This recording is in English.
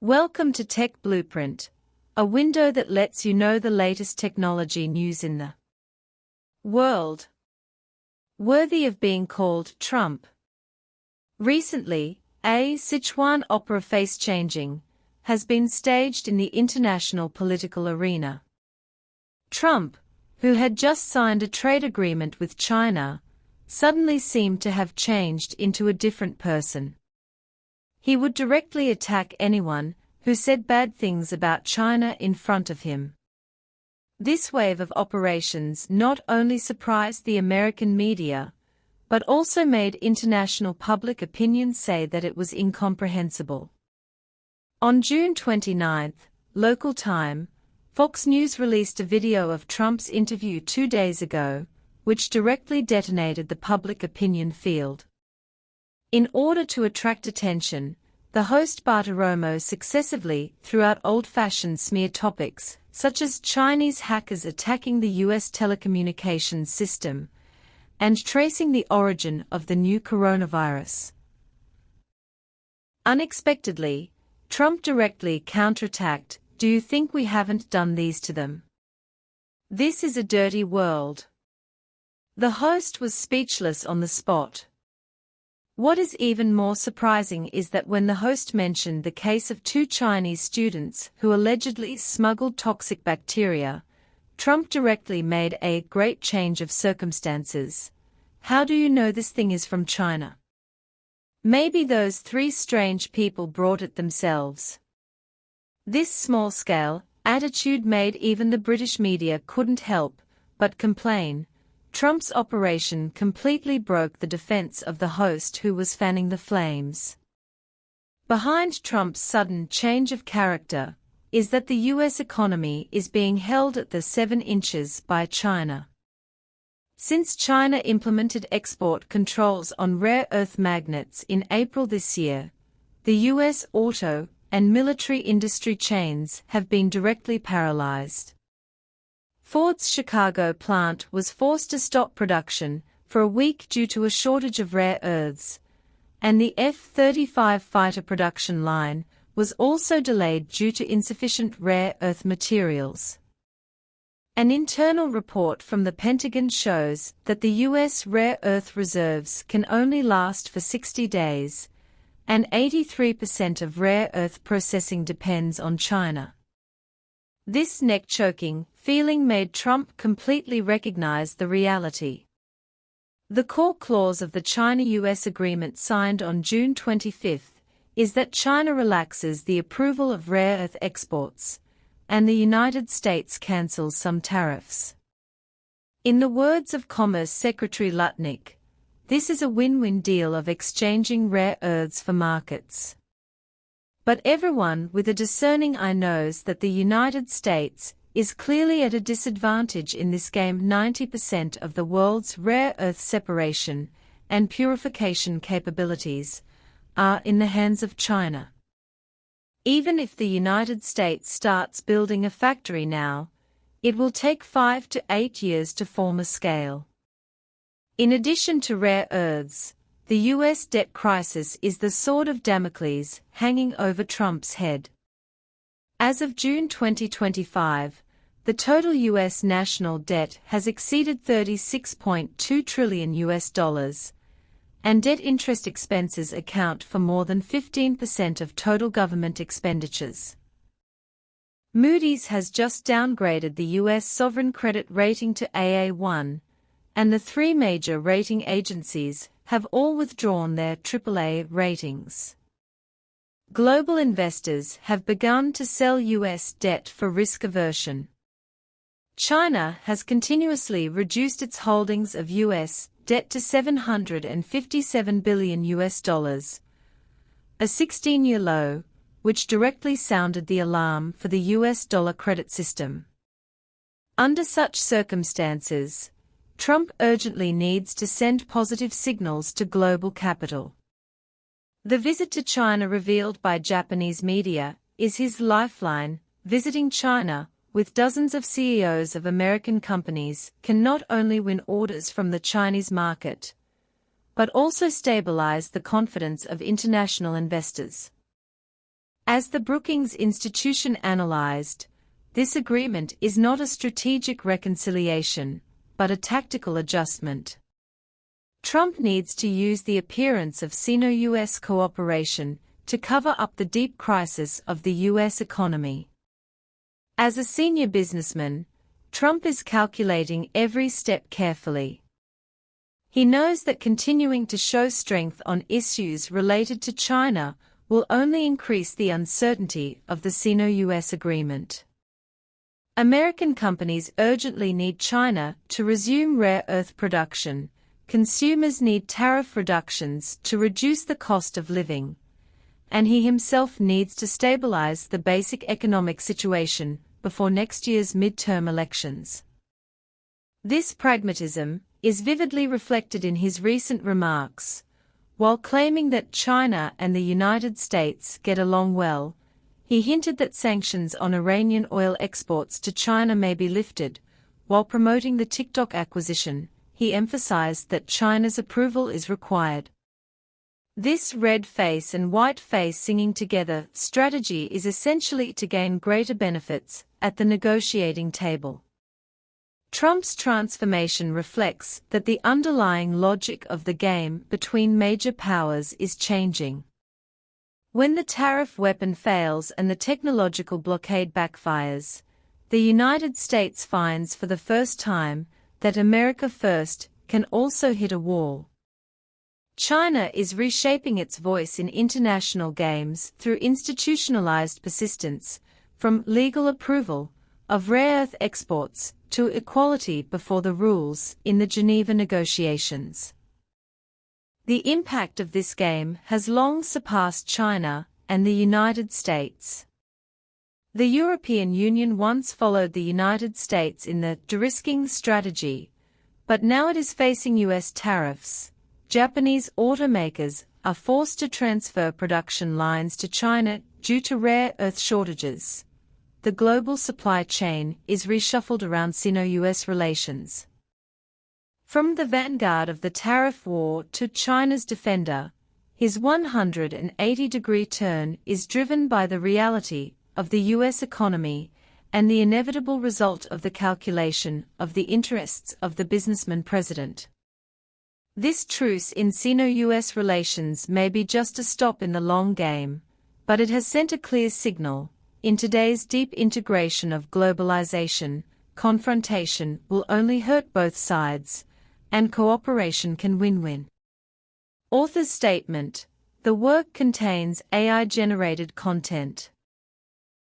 Welcome to Tech Blueprint, a window that lets you know the latest technology news in the world. Worthy of being called Trump. Recently, a Sichuan opera face-changing has been staged in the international political arena. Trump, who had just signed a trade agreement with China, suddenly seemed to have changed into a different person. He would directly attack anyone who said bad things about China in front of him. This wave of operations not only surprised the American media, but also made international public opinion say that it was incomprehensible. On June 29, local time, Fox News released a video of Trump's interview 2 days ago, which directly detonated the public opinion field. In order to attract attention, the host Bartiromo successively threw out old-fashioned smear topics, such as Chinese hackers attacking the U.S. telecommunications system, and tracing the origin of the new coronavirus. Unexpectedly, Trump directly counterattacked, "Do you think we haven't done these to them? This is a dirty world." The host was speechless on the spot. What is even more surprising is that when the host mentioned the case of 2 Chinese students who allegedly smuggled toxic bacteria, Trump directly made a great change of circumstances. "How do you know this thing is from China? Maybe those 3 strange people brought it themselves." This small-scale attitude made even the British media couldn't help but complain. Trump's operation completely broke the defense of the host who was fanning the flames. Behind Trump's sudden change of character is that the U.S. economy is being held at the 7 inches by China. Since China implemented export controls on rare earth magnets in April this year, the U.S. auto and military industry chains have been directly paralyzed. Ford's Chicago plant was forced to stop production for a week due to a shortage of rare earths, and the F-35 fighter production line was also delayed due to insufficient rare earth materials. An internal report from the Pentagon shows that the U.S. rare earth reserves can only last for 60 days, and 83% of rare earth processing depends on China. This neck-choking feeling made Trump completely recognize the reality. The core clause of the China-US agreement signed on June 25 is that China relaxes the approval of rare earth exports, and the United States cancels some tariffs. In the words of Commerce Secretary Lutnick, this is a win-win deal of exchanging rare earths for markets. But everyone with a discerning eye knows that the United States is clearly at a disadvantage in this game. 90% of the world's rare earth separation and purification capabilities are in the hands of China. Even if the United States starts building a factory now, it will take 5 to 8 years to form a scale. In addition to rare earths, the U.S. debt crisis is the sword of Damocles hanging over Trump's head. As of June 2025, the total U.S. national debt has exceeded $36.2 trillion, and debt interest expenses account for more than 15% of total government expenditures. Moody's has just downgraded the U.S. sovereign credit rating to AA1, and the 3 major rating agencies have all withdrawn their AAA ratings. Global investors have begun to sell U.S. debt for risk aversion. China has continuously reduced its holdings of U.S. debt to $757 billion, a 16-year low, which directly sounded the alarm for the U.S. dollar credit system. Under such circumstances, Trump urgently needs to send positive signals to global capital. The visit to China revealed by Japanese media is his lifeline. Visiting China with dozens of CEOs of American companies can not only win orders from the Chinese market, but also stabilize the confidence of international investors. As the Brookings Institution analyzed, this agreement is not a strategic reconciliation, but a tactical adjustment. Trump needs to use the appearance of Sino-US cooperation to cover up the deep crisis of the U.S. economy. As a senior businessman, Trump is calculating every step carefully. He knows that continuing to show strength on issues related to China will only increase the uncertainty of the Sino-US agreement. American companies urgently need China to resume rare earth production, consumers need tariff reductions to reduce the cost of living, and he himself needs to stabilize the basic economic situation before next year's midterm elections. This pragmatism is vividly reflected in his recent remarks. While claiming that China and the United States get along well, he hinted that sanctions on Iranian oil exports to China may be lifted. While promoting the TikTok acquisition, he emphasized that China's approval is required. This red face and white face singing together strategy is essentially to gain greater benefits at the negotiating table. Trump's transformation reflects that the underlying logic of the game between major powers is changing. When the tariff weapon fails and the technological blockade backfires, the United States finds for the first time that America first can also hit a wall. China is reshaping its voice in international games through institutionalized persistence, from legal approval of rare earth exports to equality before the rules in the Geneva negotiations. The impact of this game has long surpassed China and the United States. The European Union once followed the United States in the de-risking strategy, but now it is facing US tariffs. Japanese automakers are forced to transfer production lines to China due to rare earth shortages. The global supply chain is reshuffled around Sino-US relations. From the vanguard of the tariff war to China's defender, his 180-degree turn is driven by the reality of the U.S. economy and the inevitable result of the calculation of the interests of the businessman president. This truce in Sino-US relations may be just a stop in the long game, but it has sent a clear signal. In today's deep integration of globalization, confrontation will only hurt both sides, and cooperation can win-win. Author's statement: the work contains AI-generated content.